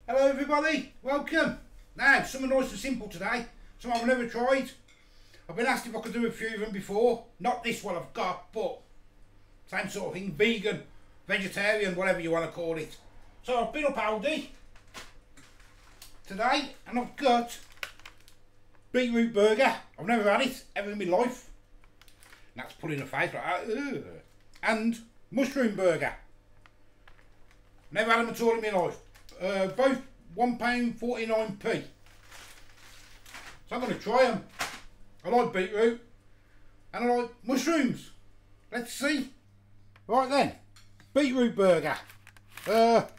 Hello everybody, welcome. Now, something nice and simple today, something I've never tried. I've been asked if I could do a few of them before. Not this one I've got, but same sort of thing, vegan, vegetarian, whatever you want to call it. So I've been up Aldi today and I've got beetroot burger. I've never had it ever in my life. And that's pulling a face like that. Ugh. And mushroom burger. Never had them at all in my life. Both £1.49p. So I'm going to try them. I like beetroot and I like mushrooms. Let's see. Right then, beetroot burger. That's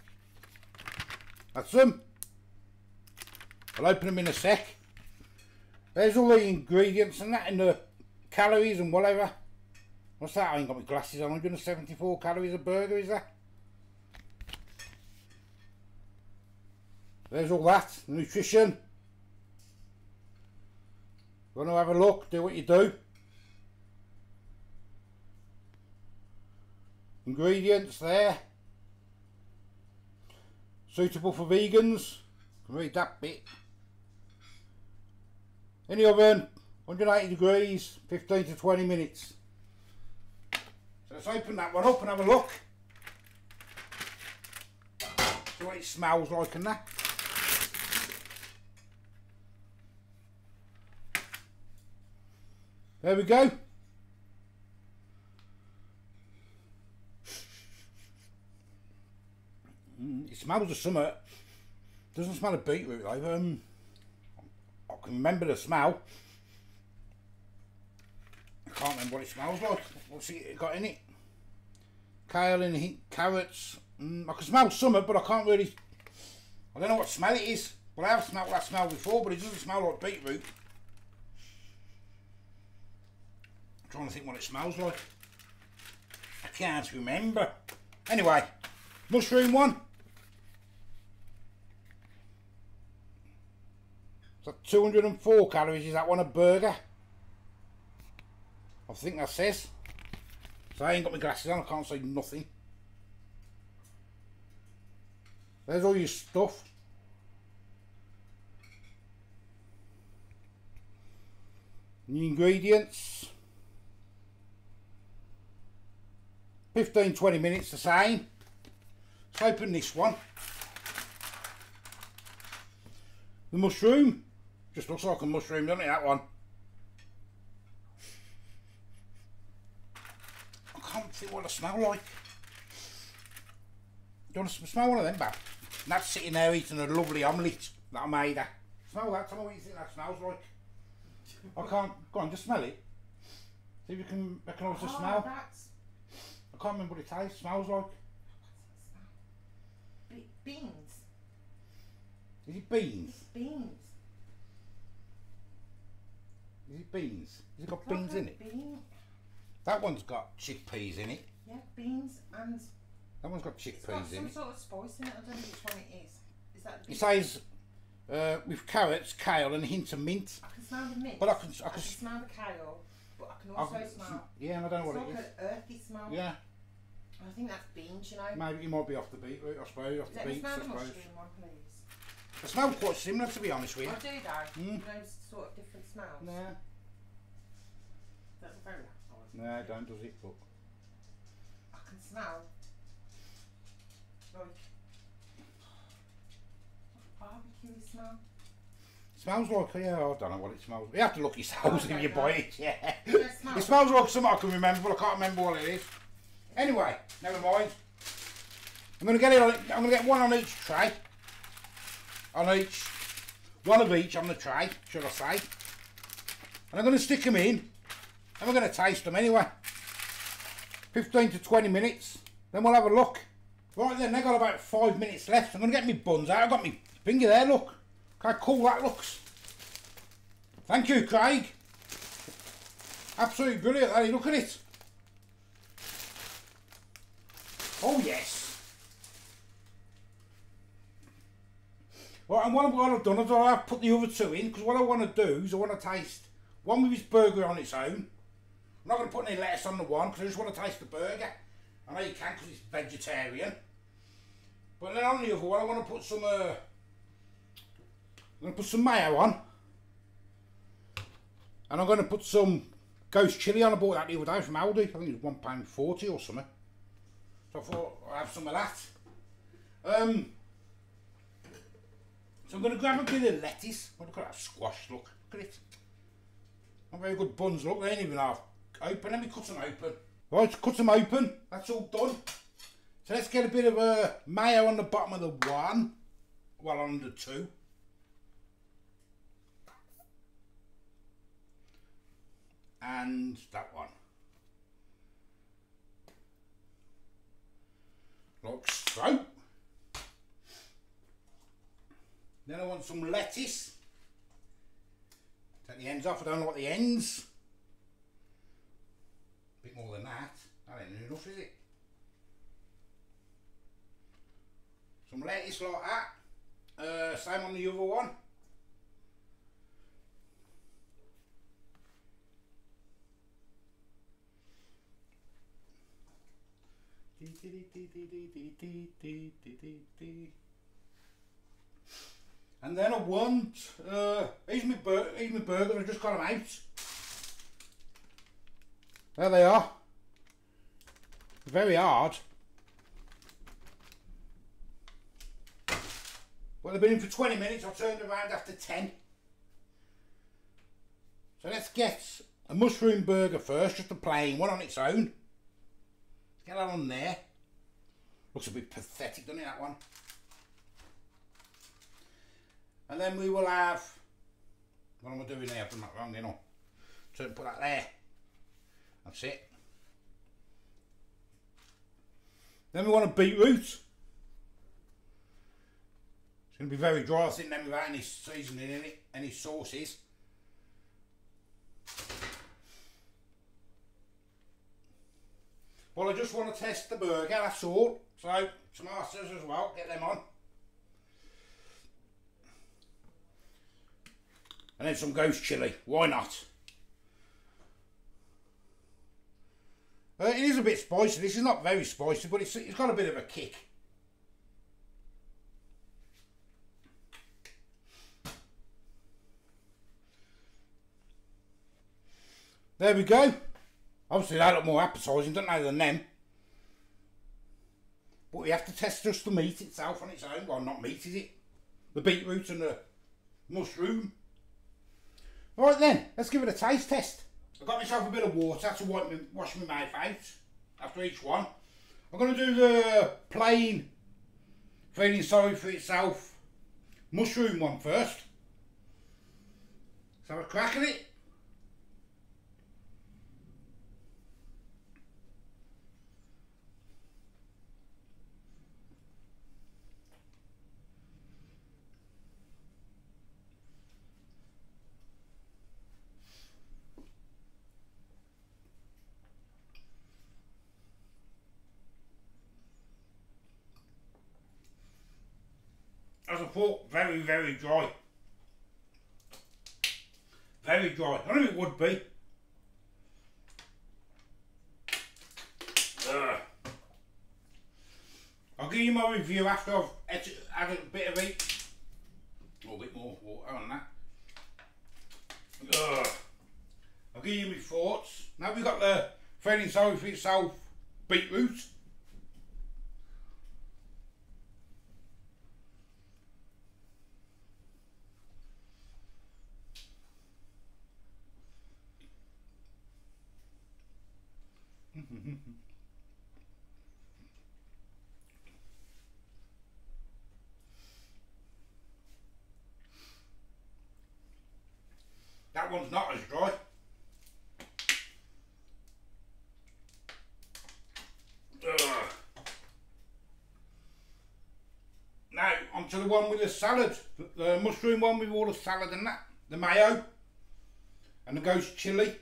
them. I'll open them in a sec. There's all the ingredients and that, and the calories and whatever. What's that? I ain't got my glasses on. 174 calories a burger, is that? There's all that, nutrition. Want to have a look, do what you do. Ingredients there. Suitable for vegans. Can read that bit. In the oven, 180 degrees, 15 to 20 minutes. So let's open that one up and have a look. See what it smells like and that. There we go. It smells of summer. Doesn't smell of beetroot though. I can remember the smell. I can't remember what it smells like. What's it got in it? Kale and carrots. I can smell summer, but I can't really. I don't know what smell it is. Well, I have smelled that smell before, but it doesn't smell like beetroot. I'm trying to think what it smells like. I can't remember. Anyway, mushroom one. So 204 calories, is that one a burger? I think that says. So I ain't got my glasses on, I can't see nothing. There's all your stuff. And the ingredients. 15-20 minutes the same. Let's open this one. The mushroom. Just looks like a mushroom, doesn't it, that one? I can't think what it smells like. Do you want to smell one of them, Bab? And that's sitting there eating a lovely omelette that I made her. Smell that, tell me what you think that smells like. I can't, go on, just smell it. See if you can recognise the smell. I can't remember what it tastes, smells like. Beans. Is it beans? It's beans. Is it beans? Has it got beans in it? Bean. That one's got chickpeas in it. Yeah, beans and... That one's got chickpeas in it. Some sort of spice in it, I don't know which one it is. Is that the It says with carrots, kale and a hint of mint. I can smell the mint. But I can smell the kale, but I can also smell... Yeah, and I don't know what it is. It's like an earthy smell. Yeah. I think that's beans, you know. Maybe it might be off the beetroot, I suppose, off the beets, I Let me smell the suppose. mushroom one, please. They smell quite similar, to be honest with you. I do though. You know, sort of different smells. Nah. That's a very appetizing. No, it don't, does it? But I can smell like barbecue smell. smells like, yeah, I don't know what it smells like. You have to look yourselves if you buy it, yeah. It smells like something I can remember, but I can't remember what it is. Anyway, never mind. I'm gonna get one on each tray. One of each on the tray, should I say. And I'm gonna stick them in, and we're gonna taste them anyway. 15 to 20 minutes, then we'll have a look. Right then, they've got about 5 minutes left. I'm gonna get my buns out. I've got my finger there, look. Look how cool that looks. Thank you, Craig. Absolutely brilliant, Eddie, look at it. Oh yes. Well, and what I've done is I've put the other two in, because what I want to do is I want to taste one with his burger on its own. I'm not going to put any lettuce on the one because I just want to taste the burger. I know you can because it's vegetarian. But then on the other one I want to put some I'm going to put some mayo on. And I'm going to put some ghost chilli on. I bought that the other day from Aldi. I think it was £1.40 or something. So I thought I'll have some of that. So I'm going to grab a bit of lettuce. Oh, look at that squash, look at it. Not very good buns, look, they ain't even half open. Let me cut them open. Right, cut them open, that's all done. So let's get a bit of mayo on the bottom of the one, well on the two. And that one. Like so. Then I want some lettuce. Take the ends off, I don't like the ends. A bit more than that. That ain't enough, is it? Some lettuce like that. Same on the other one. And then I want, here's my burgers, I just got them out. There they are. Very hard. Well, they've been in for 20 minutes, I turned around after 10. So let's get a mushroom burger first, just a plain one on its own. Let's get that on there. Looks a bit pathetic, doesn't it, that one? And then we will have, what am I doing there? I've done that wrong, you know. So put that there. That's it. Then we want a beetroot. It's going to be very dry, I think, then without any seasoning in it, any sauces. Well, I just want to test the burger, that's all. So, tomatoes as well, get them on. And then some ghost chilli, why not? It is a bit spicy, this is not very spicy, but it's got a bit of a kick. There we go. Obviously they look more appetising, don't they, than them. But we have to test just the meat itself on its own. Well, not meat, is it? The beetroot and the mushroom. Right then, let's give it a taste test. I've got myself a bit of water to wash my mouth out after each one. I'm going to do the plain, feeling sorry for itself, mushroom one first. Let's have a crack at it. As I thought, very, very dry. Very dry. I knew it would be. I'll give you my review after I've had a bit of it. A bit more water on that. I'll give you my thoughts. Now we've got the feeling sorry for itself beetroot. That one's not as dry. Now onto the one with the salad, the mushroom one with all the salad and that, the mayo and the ghost chilli.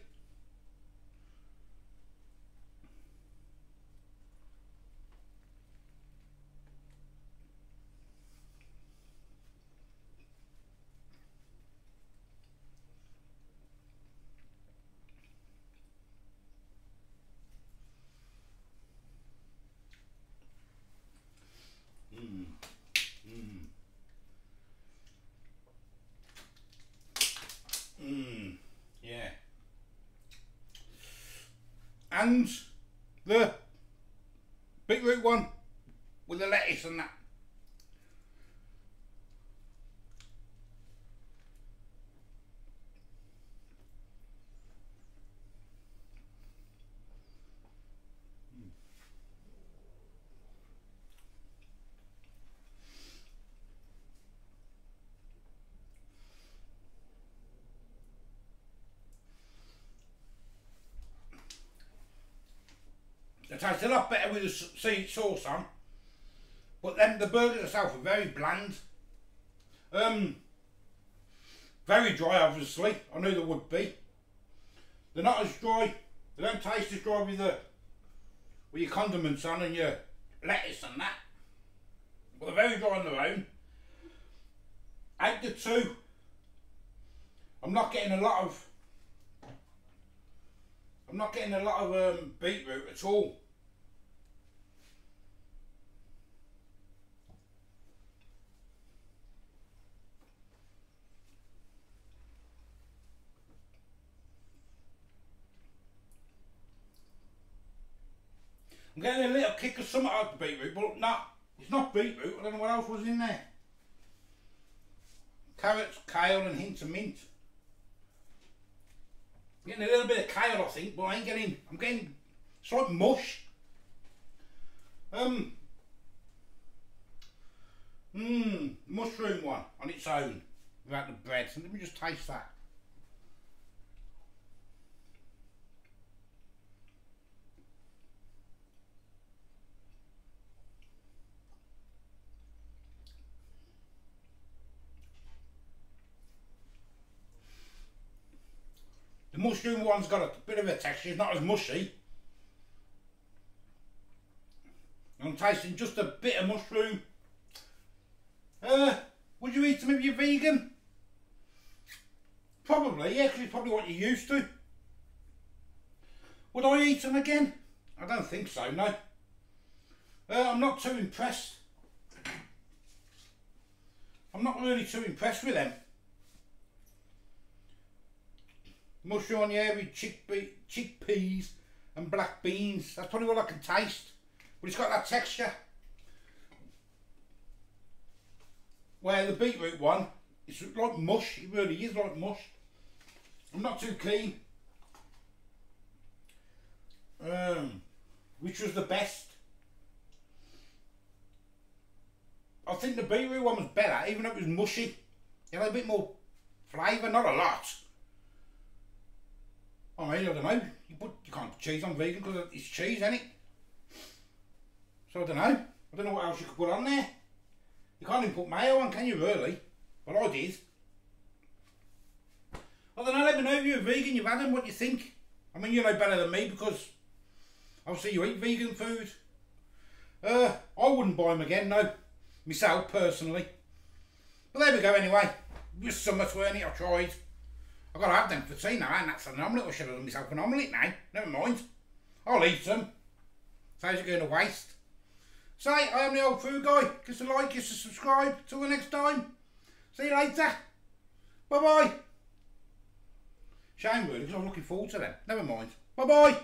and the beetroot one with the lettuce and that. It tastes a lot better with the sweet sauce on, but then the burgers themselves are very bland. Very dry, obviously. I knew they would be. They're not as dry. They don't taste as dry with your condiments on and your lettuce and that. But they're very dry on their own. Out the two, I'm not getting a lot of beetroot at all. I'm getting a little kick of something out of the beetroot, but it's not beetroot. I don't know what else was in there. Carrots, kale and hints of mint. I'm getting a little bit of kale, I think, but I'm getting it's like mush. Mushroom one on its own without the bread. So let me just taste that. The mushroom one's got a bit of a texture, it's not as mushy. I'm tasting just a bit of mushroom. Would you eat them if you're vegan? Probably, yeah, because it's probably what you're used to. Would I eat them again? I don't think so, no. I'm not too impressed. I'm not really too impressed with them. Mushroom, yeah, with chickpeas and black beans. That's probably all I can taste. But it's got that texture. Where the beetroot one, it's like mush. It really is like mush. I'm not too keen. Which was the best? I think the beetroot one was better, even though it was mushy. It had a bit more flavour, not a lot. I mean, I don't know. You can't put cheese on vegan because it's cheese, isn't it? So I don't know. I don't know what else you could put on there. You can't even put mayo on, can you really? Well, I did. I don't know, let me know if you're a vegan, you've had them, what you think. I mean, you know better than me because obviously you eat vegan food. I wouldn't buy them again, no. Myself, personally. But there we go anyway. Just summer to earn it, I tried. I've got to have them for tea now, and that's an omelette. I should have done myself an omelette now. Never mind. I'll eat them. Saves it going to waste. So, I am the old food guy. Give us a like, give us a subscribe. Till the next time. See you later. Bye bye. Shame really, because I'm looking forward to them. Never mind. Bye bye.